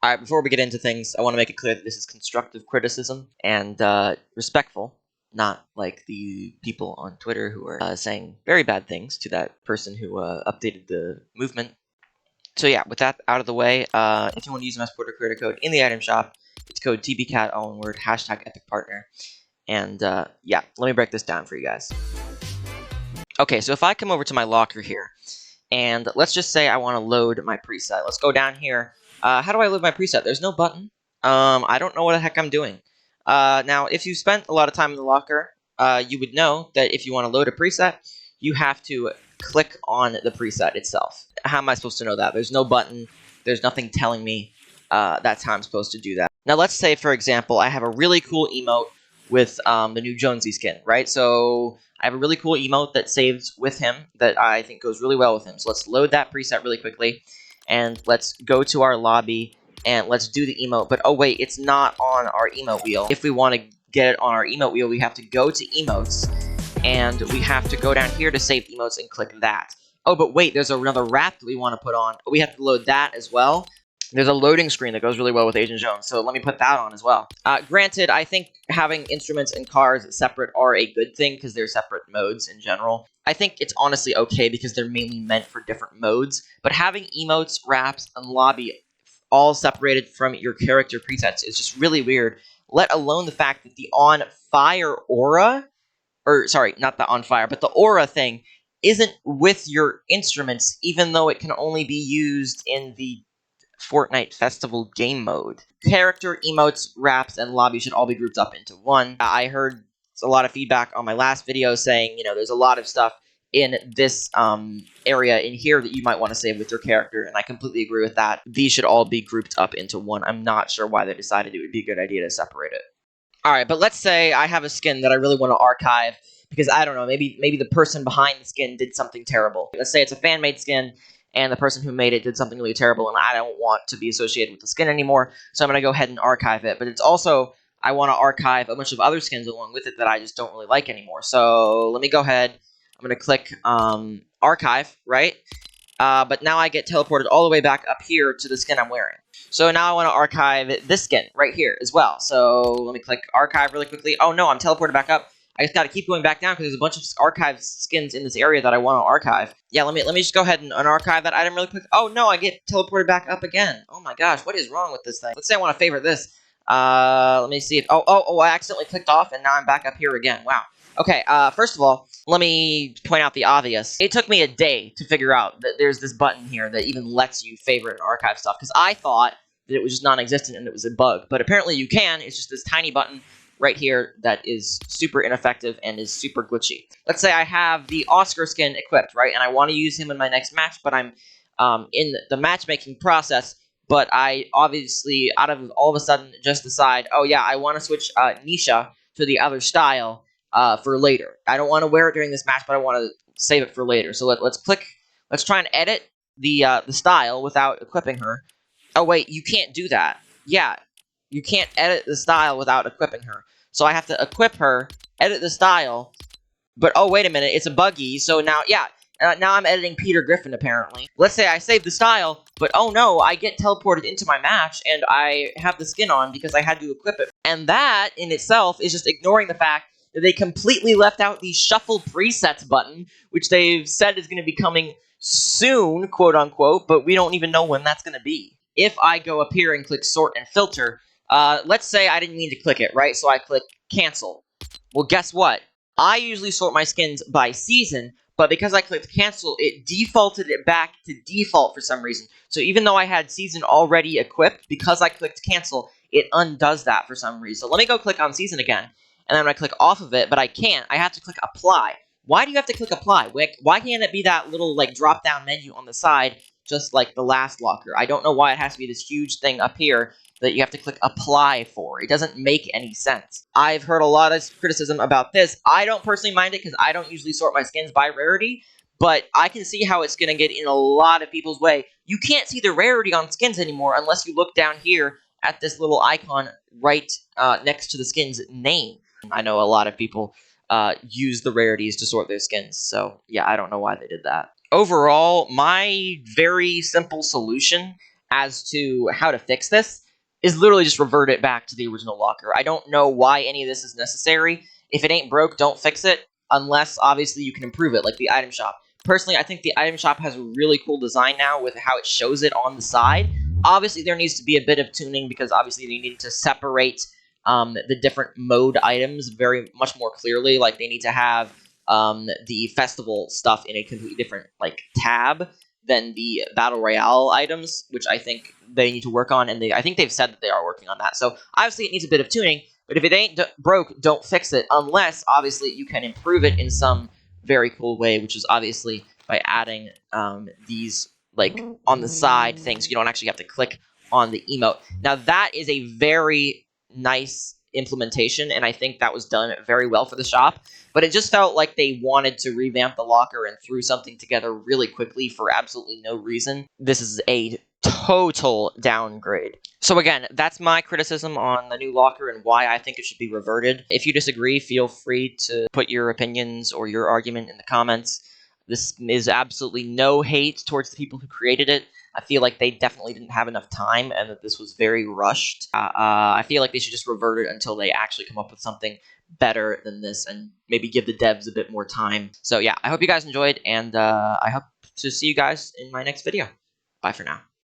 Alright, before we get into things, I want to make it clear that this is constructive criticism and respectful, not like the people on Twitter who are saying very bad things to that person who updated the movement. So yeah, with that out of the way, if you want to use my supporter creator code in the item shop, it's code TBCAT, all one word, hashtag epic partner. And yeah, let me break this down for you guys. Okay, so if I come over to my locker here, and let's just say I want to load my preset. Let's go down here. How do I load my preset? There's no button. I don't know what the heck I'm doing. Now, if you spent a lot of time in the locker, you would know that if you want to load a preset, you have to click on the preset itself. How am I supposed to know that? There's no button. There's nothing telling me that's how I'm supposed to do that. Now, let's say, for example, I have a really cool emote with the new Jonesy skin, right? So I have a really cool emote that saves with him that I think goes really well with him. So let's load that preset really quickly, and let's go to our lobby, and let's do the emote. But oh wait, it's not on our emote wheel. If we want to get it on our emote wheel, we have to go to emotes, and we have to go down here to save emotes and click that. Oh, but wait, there's another wrap that we want to put on. We have to load that as well. There's a loading screen that goes really well with Agent Jones, so let me put that on as well. Granted, I think having instruments and cars separate are a good thing because they're separate modes in general. I think it's honestly okay because they're mainly meant for different modes, but having emotes, wraps, and lobby all separated from your character presets is just really weird, let alone the fact that the on fire aura, or sorry, not the on fire, but the aura thing isn't with your instruments, even though it can only be used in the Fortnite Festival game mode. Character, emotes, wraps, and lobby should all be grouped up into one. I heard a lot of feedback on my last video saying, there's a lot of stuff in this area in here that you might want to save with your character, and I completely agree with that. These should all be grouped up into one. I'm not sure why they decided it would be a good idea to separate it. Alright, but let's say I have a skin that I really want to archive because, I don't know, maybe the person behind the skin did something terrible. Let's say it's a fan-made skin, and the person who made it did something really terrible, and I don't want to be associated with the skin anymore, so I'm going to go ahead and archive it. But it's also, I want to archive a bunch of other skins along with it that I just don't really like anymore. So let me go ahead. I'm going to click archive, right? But now I get teleported all the way back up here to the skin I'm wearing. So now I want to archive this skin right here as well. So let me click archive really quickly. Oh no, I'm teleported back up. I just got to keep going back down because there's a bunch of archive skins in this area that I want to archive. Yeah, let me just go ahead and unarchive that item really quick. Oh no, I get teleported back up again. Oh my gosh, what is wrong with this thing? Let's say I want to favorite this. Let me see if I accidentally clicked off and now I'm back up here again. Wow. Okay, first of all, let me point out the obvious. It took me a day to figure out that there's this button here that even lets you favorite and archive stuff, because I thought that it was just non-existent and it was a bug. But apparently you can. It's just this tiny button right here that is super ineffective and is super glitchy. Let's say I have the Oscar skin equipped, right? And I want to use him in my next match, but I'm in the matchmaking process, but I obviously, out of all of a sudden, just decide, oh yeah, I want to switch Nisha to the other style for later. I don't want to wear it during this match, but I want to save it for later. So let's try and edit the style without equipping her. Oh wait, you can't do that. Yeah, you can't edit the style without equipping her. So I have to equip her, edit the style, but oh wait a minute, it's a buggy, so now, yeah, now I'm editing Peter Griffin apparently. Let's say I save the style, but oh no, I get teleported into my match, and I have the skin on because I had to equip it. And that, in itself, is just ignoring the fact that they completely left out the shuffle presets button, which they've said is going to be coming soon, quote unquote, but we don't even know when that's going to be. If I go up here and click sort and filter, let's say I didn't mean to click it, right? So I click cancel. Well, guess what? I usually sort my skins by season, but because I clicked cancel, it defaulted it back to default for some reason. So even though I had season already equipped, because I clicked cancel, it undoes that for some reason. So let me go click on season again, and then I'm going to click off of it, but I can't. I have to click apply. Why do you have to click apply? Why can't it be that little drop-down menu on the side, just like the last locker? I don't know why it has to be this huge thing up here that you have to click apply for. It doesn't make any sense. I've heard a lot of criticism about this. I don't personally mind it because I don't usually sort my skins by rarity, but I can see how it's going to get in a lot of people's way. You can't see the rarity on skins anymore unless you look down here at this little icon right next to the skin's name. I know a lot of people use the rarities to sort their skins, so yeah, I don't know why they did that. Overall, my very simple solution as to how to fix this is literally just revert it back to the original locker. I don't know why any of this is necessary. If it ain't broke, don't fix it, unless obviously you can improve it, like the item shop. Personally, I think the item shop has a really cool design now with how it shows it on the side. Obviously, there needs to be a bit of tuning because obviously they need to separate the different mode items very much more clearly. Like they need to have the festival stuff in a completely different like tab than the battle royale items, which I think they need to work on, and I think they've said that they are working on that. So obviously it needs a bit of tuning, but if it ain't broke, don't fix it, unless obviously you can improve it in some very cool way, which is obviously by adding these like on the side things. You don't actually have to click on the emote. Now that is a very nice implementation, and I think that was done very well for the shop. But it just felt like they wanted to revamp the locker and threw something together really quickly for absolutely no reason. This is a total downgrade. So again, that's my criticism on the new locker and why I think it should be reverted. If you disagree, feel free to put your opinions or your argument in the comments. This is absolutely no hate towards the people who created it. I feel like they definitely didn't have enough time and that this was very rushed. I feel like they should just revert it until they actually come up with something better than this and maybe give the devs a bit more time. So yeah, I hope you guys enjoyed, and I hope to see you guys in my next video. Bye for now.